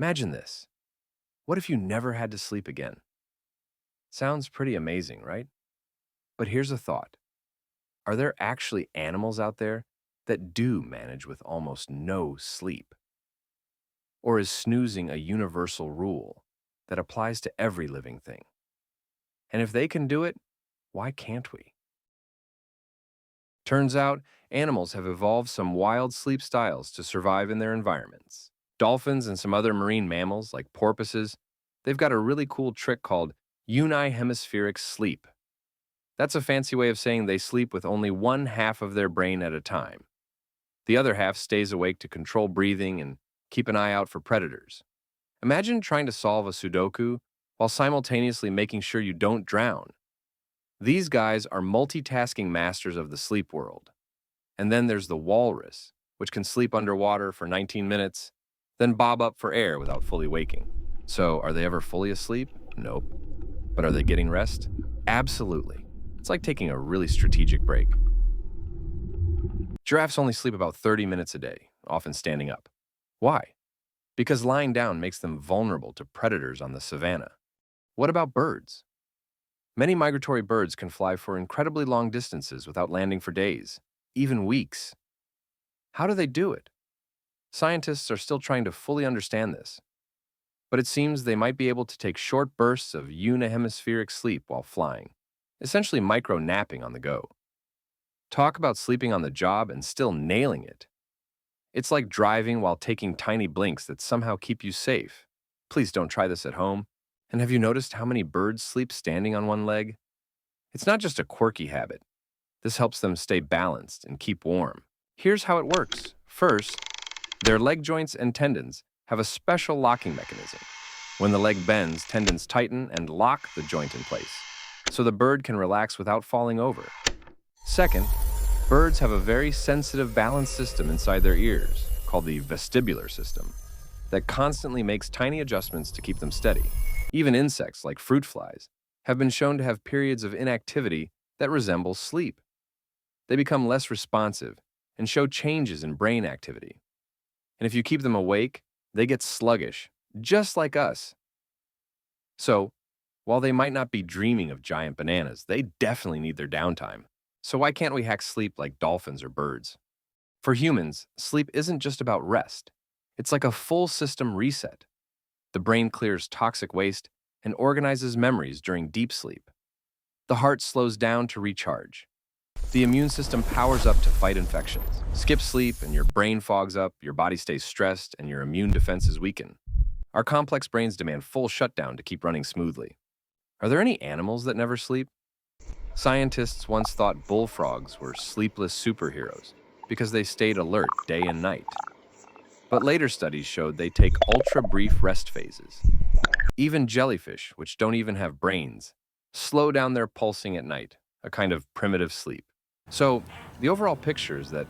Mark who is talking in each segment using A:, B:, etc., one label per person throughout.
A: Imagine this. What if you never had to sleep again? Sounds pretty amazing, right? But here's a thought. Are there actually animals out there that do manage with almost no sleep? Or is snoozing a universal rule that applies to every living thing? And if they can do it, why can't we? Turns out, animals have evolved some wild sleep styles to survive in their environments. Dolphins and some other marine mammals, like porpoises, they've got a really cool trick called unihemispheric sleep. That's a fancy way of saying they sleep with only one half of their brain at a time. The other half stays awake to control breathing and keep an eye out for predators. Imagine trying to solve a Sudoku while simultaneously making sure you don't drown. These guys are multitasking masters of the sleep world. And then there's the walrus, which can sleep underwater for 19 minutes, then bob up for air without fully waking. So, are they ever fully asleep? Nope. But are they getting rest? Absolutely. It's like taking a really strategic break. Giraffes only sleep about 30 minutes a day, often standing up. Why? Because lying down makes them vulnerable to predators on the savanna. What about birds? Many migratory birds can fly for incredibly long distances without landing for days, even weeks. How do they do it? Scientists are still trying to fully understand this, but it seems they might be able to take short bursts of unihemispheric sleep while flying, essentially micro-napping on the go. Talk about sleeping on the job and still nailing it. It's like driving while taking tiny blinks that somehow keep you safe. Please don't try this at home. And have you noticed how many birds sleep standing on one leg? It's not just a quirky habit. This helps them stay balanced and keep warm. Here's how it works. First, their leg joints and tendons have a special locking mechanism. When the leg bends, tendons tighten and lock the joint in place, so the bird can relax without falling over. Second, birds have a very sensitive balance system inside their ears, called the vestibular system, that constantly makes tiny adjustments to keep them steady. Even insects, like fruit flies, have been shown to have periods of inactivity that resemble sleep. They become less responsive and show changes in brain activity. And if you keep them awake, they get sluggish, just like us. So, while they might not be dreaming of giant bananas, they definitely need their downtime. So why can't we hack sleep like dolphins or birds? For humans, sleep isn't just about rest. It's like a full system reset. The brain clears toxic waste and organizes memories during deep sleep. The heart slows down to recharge. The immune system powers up to fight infections. Skip sleep and your brain fogs up, your body stays stressed, and your immune defenses weaken. Our complex brains demand full shutdown to keep running smoothly. Are there any animals that never sleep? Scientists once thought bullfrogs were sleepless superheroes because they stayed alert day and night. But later studies showed they take ultra-brief rest phases. Even jellyfish, which don't even have brains, slow down their pulsing at night, a kind of primitive sleep. So, the overall picture is that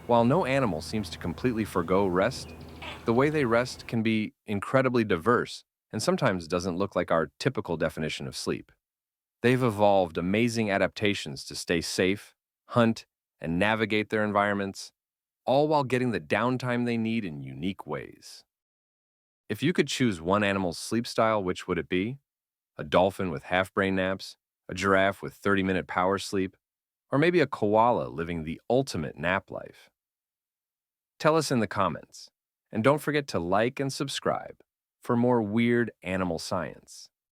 A: while no animal seems to completely forgo rest, the way they rest can be incredibly diverse and sometimes doesn't look like our typical definition of sleep. They've evolved amazing adaptations to stay safe, hunt, and navigate their environments, all while getting the downtime they need in unique ways. If you could choose one animal's sleep style, which would it be? A dolphin with half-brain naps, a giraffe with 30-minute power sleep, or maybe a koala living the ultimate nap life? Tell us in the comments, and don't forget to like and subscribe for more weird animal science.